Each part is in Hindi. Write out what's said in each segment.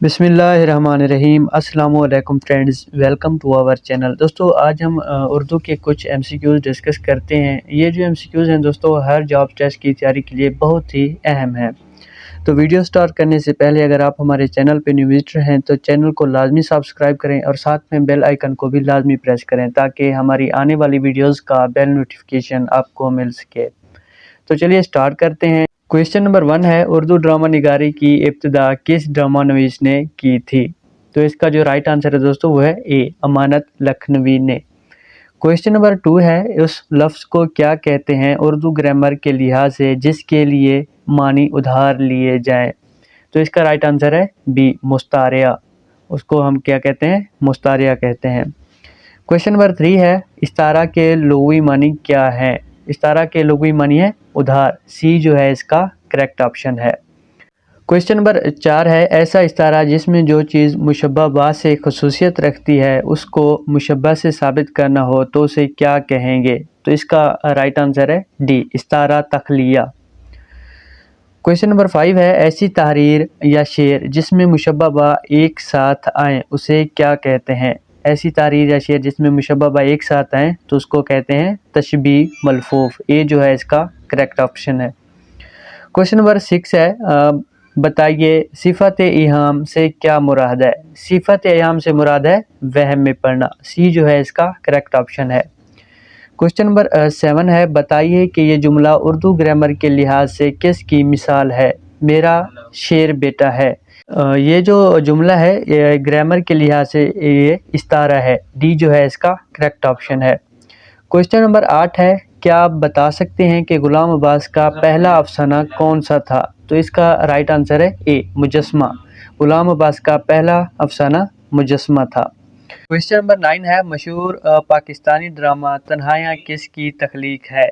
बिस्मिल्लाहिर्रहमानिर्रहीम। अस्सलामु अलैकुम friends, welcome to our channel. दोस्तों आज हम उर्दू के कुछ एमसीक्यूज़ डिस्कस करते हैं। ये जो एमसीक्यूज़ हैं दोस्तों हर जॉब टेस्ट की तैयारी के लिए बहुत ही अहम है। तो वीडियो स्टार्ट करने से पहले अगर आप हमारे चैनल पे न्यू विजिटर हैं तो चैनल को लाजमी सब्सक्राइब करें और साथ में बेल आइकन को भी लाजमी प्रेस करें ताकि हमारी आने वाली वीडियोज़ का बेल नोटिफिकेशन आपको मिल सके। तो चलिए स्टार्ट करते हैं। क्वेश्चन नंबर 1 है, उर्दू ड्रामा निगारी की इब्तिदा किस ड्रामा नवीस ने की थी? तो इसका जो राइट आंसर है दोस्तों वो है ए, अमानत लखनवी ने। क्वेश्चन नंबर 2 है, उस लफ्ज़ को क्या कहते हैं उर्दू ग्रामर के लिहाज से जिसके लिए मानी उधार लिए जाएं? तो इसका राइट आंसर है बी, मुस्तारिया। उसको हम क्या कहते हैं? मुस्तारिया कहते हैं। क्वेश्चन नंबर 3 है, इस्तारा के लुग़वी मानी क्या है? इस्तारा के लुग़वी मानी है उधार। सी जो है इसका करेक्ट ऑप्शन है। क्वेश्चन नंबर 4 है, ऐसा इस्तारा जिसमें जो चीज़ मुशब्बह बा से खसूसियत रखती है उसको मुशब्बह से साबित करना हो तो उसे क्या कहेंगे? तो इसका राइट आंसर है डी, इस्तारा तख्लिया। क्वेश्चन नंबर 5 है, ऐसी तहरीर या शेर जिसमें मुशब्बह बा एक साथ आए उसे क्या कहते हैं? ऐसी तहरीर या शेर जिसमें मुशब्बह बा एक साथ आए तो उसको कहते हैं तशबीह मलफूफ। ए जो है इसका करेक्ट ऑप्शन है। क्वेश्चन नंबर 6 है, बताइए सिफत इहाम से क्या मुराद है? सिफत इहाम से मुराद है वहम में पढ़ना। सी जो है इसका करेक्ट ऑप्शन है। क्वेश्चन नंबर 7 है, बताइए कि ये जुमला उर्दू ग्रामर के लिहाज से किसकी मिसाल है? मेरा शेर बेटा है। ये जो जुमला है ये ग्रामर के लिहाज से ये इस्तारा है। डी जो है इसका करेक्ट ऑप्शन है। क्वेश्चन नंबर 8 है, क्या आप बता सकते हैं कि गुलाम अब्बास का पहला अफसाना कौन सा था? तो इसका राइट आंसर है ए, मुजस्मा। गुलाम अब्बास का पहला अफसाना मुजस्मा था। क्वेश्चन नंबर 9 है, मशहूर पाकिस्तानी ड्रामा तन्हाइयाँ किसकी तख्लीक है?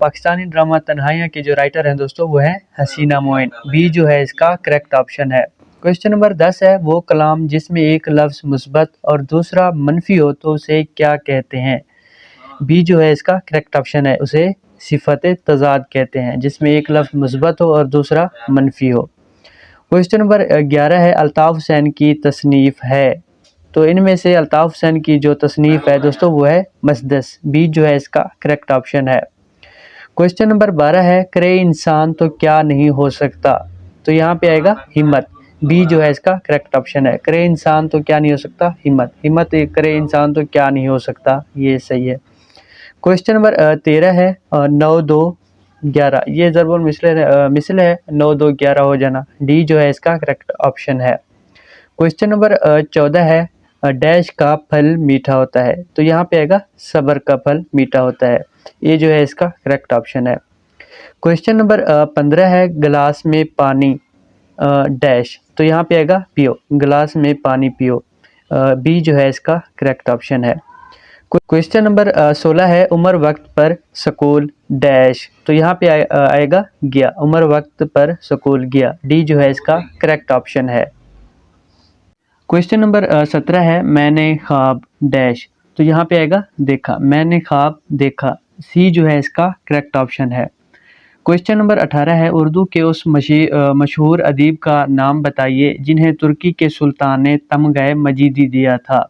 पाकिस्तानी ड्रामा तन्हाइयाँ के जो राइटर हैं दोस्तों वो है हसीना मोइन। बी जो है इसका करेक्ट ऑप्शन है। क्वेश्चन नंबर 10 है, वो कलाम जिसमें एक लफ्ज़ मुस्बत और दूसरा मनफी हो तो उसे क्या कहते हैं? बी जो है इसका करेक्ट ऑप्शन है, उसे सिफत तज़ाद कहते हैं जिसमें एक लफ्ज़ मुस्बत हो और दूसरा मनफी हो। क्वेश्चन नंबर 11 है, अल्ताफ़ हुसैन की तसनीफ़ है। तो इनमें से अल्ताफ़ हुसैन की जो तसनीफ़ है दोस्तों वो है मसदस। बी जो है इसका करेक्ट ऑप्शन है। क्वेश्चन नंबर 12 है, करे इंसान तो क्या नहीं हो सकता? तो यहाँ पे आएगा हिम्मत। बी जो है इसका करेक्ट ऑप्शन है। करे इंसान तो क्या नहीं हो सकता? हिम्मत। हिम्मत करे इंसान तो क्या नहीं हो सकता, ये सही है। क्वेश्चन नंबर 13 है, 9 2 11, ये ज़रबुल मिसल है 9 2 11 हो जाना। डी जो है इसका करेक्ट ऑप्शन है। क्वेश्चन नंबर 14 है, डैश का फल मीठा होता है। तो यहाँ पे आएगा सब्र का फल मीठा होता है। ये जो है इसका करेक्ट ऑप्शन है। क्वेश्चन नंबर 15 है, गिलास में पानी डैश। तो यहाँ पे आएगा पियो, गिलास में पानी पियो। बी जो है इसका करेक्ट ऑप्शन है। क्वेश्चन नंबर 16 है, उमर वक्त पर स्कूल डैश। तो यहाँ पे आएगा गया, उमर वक्त पर स्कूल गया। डी जो है इसका करेक्ट ऑप्शन है। क्वेश्चन नंबर 17 है, मैंने ख्वाब डैश। तो यहाँ पे आएगा देखा, मैंने ख्वाब देखा। सी जो है इसका करेक्ट ऑप्शन है। क्वेश्चन नंबर 18 है, उर्दू के उस मशहूर अदीब का नाम बताइए जिन्हें तुर्की के सुल्तान ने तमग़े मजीदी दिया था।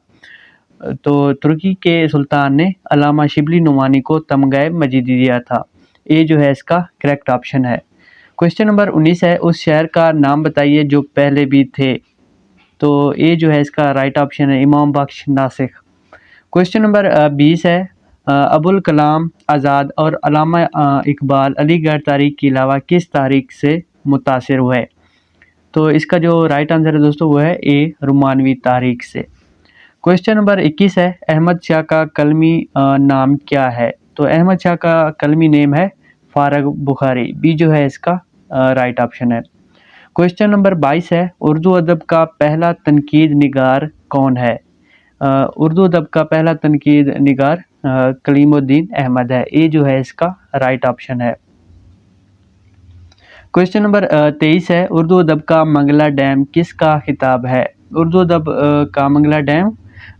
तो तुर्की के सुल्तान ने अल्लामा शिबली नुमानी को तमग़े मजीदी दिया था। ए जो है इसका करेक्ट ऑप्शन है। क्वेश्चन नंबर 19 है, उस शहर का नाम बताइए जो पहले भी थे। तो ए जो है इसका राइट ऑप्शन है, इमाम बख्श नासिक। क्वेश्चन नंबर 20 है, अबुल कलाम आज़ाद और अल्लामा इकबाल अलीगढ़ तारीख के अलावा किस तारीख से मुतासिर हुए? तो इसका जो राइट आंसर है दोस्तों वो है ए, रोमानवी तारीख से। क्वेश्चन नंबर 21 है, अहमद शाह का कलमी नाम क्या है? तो अहमद शाह का कलमी नेम है फारग बुखारी। बी जो है इसका राइट ऑप्शन है। क्वेश्चन नंबर 22 है, उर्दू अदब का पहला तनकीद निगार कौन है? उर्दू अदब का पहला तनकीद निगार कलीमुद्दीन अहमद है। ए जो है इसका राइट ऑप्शन है। क्वेश्चन नंबर 23 है, उर्दू अदब का मंगला डैम किसका खिताब है? उर्दू अदब का मंगला डैम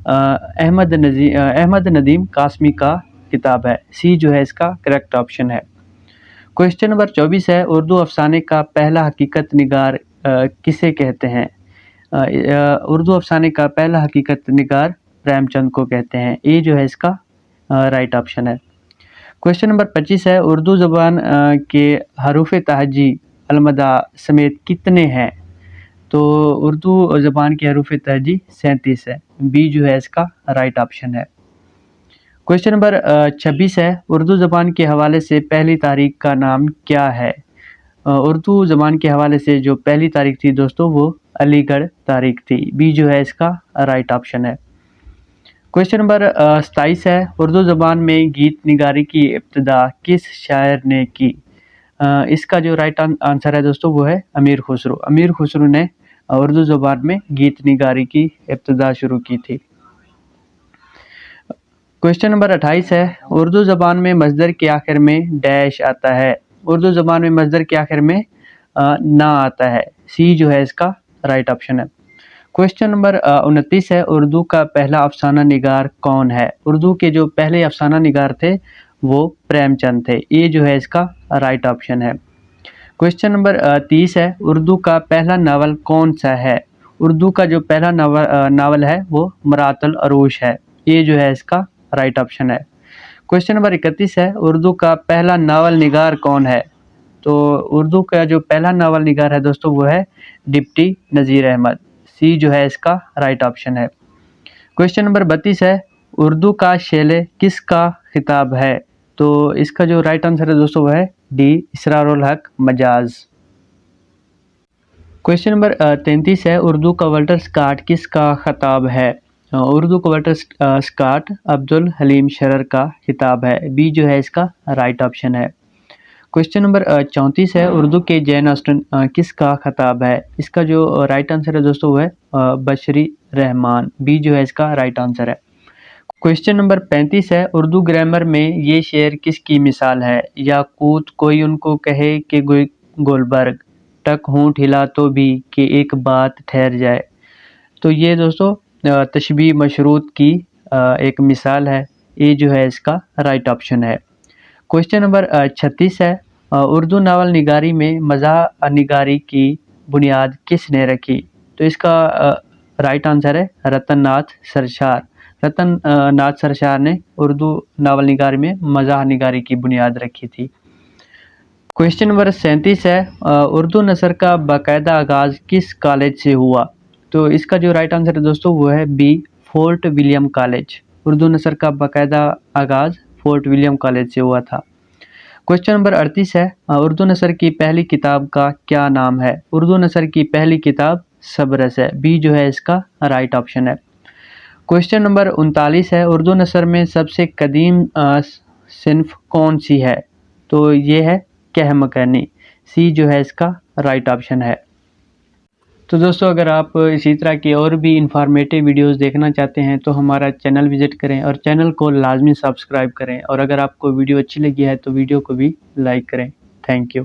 अहमद नदीम कासमी का किताब है। सी जो है इसका करेक्ट ऑप्शन है। क्वेश्चन नंबर 24 है, उर्दू अफसाने का पहला हकीकत निगार किसे कहते हैं? उर्दू अफसाने का पहला हकीकत निगार प्रेमचंद को कहते हैं। ये जो है इसका राइट ऑप्शन है। क्वेश्चन नंबर 25 है, उर्दू ज़बान के हरूफ तहजी अलमदा समेत कितने हैं? तो उर्दू ज़बान के हरूफ तहजी 37 है। बी जो है इसका राइट ऑप्शन है। क्वेश्चन नंबर 26 है, उर्दू ज़बान के हवाले से पहली तारीख का नाम क्या है? उर्दू ज़बान के हवाले से जो पहली तारीख थी दोस्तों वो अलीगढ़ तारीख थी। बी जो है इसका राइट ऑप्शन है। क्वेश्चन नंबर 27 है, उर्दू ज़बान में गीत निगारी की इब्तिदा किस शायर ने की? इसका जो राइट आंसर है दोस्तों वो है अमीर खुसरो। अमीर खुसरो ने उर्दू ज़बान में गीत निगारी की इब्तिदा शुरू की थी। क्वेश्चन नंबर 28 है, उर्दू ज़बान में मज़दर के आखिर में डैश आता है? उर्दू ज़बान में मज़दर के आखिर में ना आता है। सी जो है इसका राइट ऑप्शन है। क्वेश्चन नंबर 29 है, उर्दू का पहला अफसाना निगार कौन है? उर्दू के जो पहले अफसाना निगार थे वो प्रेमचंद थे। ये जो है इसका राइट ऑप्शन है। क्वेश्चन नंबर 30 है, उर्दू का पहला नावल कौन सा है? उर्दू का जो पहला नावल है वो मरातुल अरूश है। ये जो है इसका राइट ऑप्शन है। क्वेश्चन नंबर 31 है, उर्दू का पहला नावल निगार कौन है? तो उर्दू का जो पहला नावल निगार है दोस्तों वो है डिप्टी नज़ीर अहमद। सी जो है इसका राइट ऑप्शन है। क्वेश्चन नंबर 32 है, उर्दू का शेले किसका खिताब है? तो इसका जो राइट आंसर है दोस्तों वो है डी इसरारुल हक मजाज। क्वेश्चन नंबर 33 है, उर्दू का वाल्टर स्कॉट किसका खिताब है? उर्दू का वाल्टर स्कॉट अब्दुल हलीम शरर का खिताब है। बी जो है इसका राइट ऑप्शन है। क्वेश्चन नंबर 34 है, उर्दू के जैन ऑस्टन किसका खिताब है? इसका जो राइट आंसर है दोस्तों वो है बशरी रहमान। बी जो है इसका राइट आंसर है। क्वेश्चन नंबर 35 है, उर्दू ग्रामर में ये शेर किसकी मिसाल है? याकूत कोई उनको कहे कि गोलबर्ग, टक होंठ हिला तो भी कि एक बात ठहर जाए। तो ये दोस्तों तशबीह मशरूत की एक मिसाल है। ये जो है इसका राइट ऑप्शन है। क्वेश्चन नंबर 36 है, उर्दू नावल निगारी में मज़ाह निगारी की बुनियाद किसने रखी? तो इसका राइट आंसर है रतन नाथ सरशार। रतन नाथ सरशार ने उर्दू नावल निगारी में मज़ाह निगारी की बुनियाद रखी थी। क्वेश्चन नंबर 37 है, उर्दू नसर का बाकायदा आगाज़ किस कॉलेज से हुआ? तो इसका जो राइट आंसर है दोस्तों वो है बी फोर्ट विलियम कॉलेज। उर्दू नसर का बाकायदा आगाज़ फोर्ट विलियम कॉलेज से हुआ था। क्वेश्चन नंबर 38 है, उर्दू नसर की पहली किताब का क्या नाम है? उर्दू नसर की पहली किताब सबरस है। बी जो है इसका राइट ऑप्शन है। क्वेश्चन नंबर 39 है, उर्दू नसर में सबसे कदीम सिन्फ कौन सी है? तो ये है कहमकनी। सी जो है इसका राइट ऑप्शन है। तो दोस्तों अगर आप इसी तरह की और भी इंफॉर्मेटिव वीडियोस देखना चाहते हैं तो हमारा चैनल विज़िट करें और चैनल को लाजमी सब्सक्राइब करें। और अगर आपको वीडियो अच्छी लगी है तो वीडियो को भी लाइक करें। Thank you.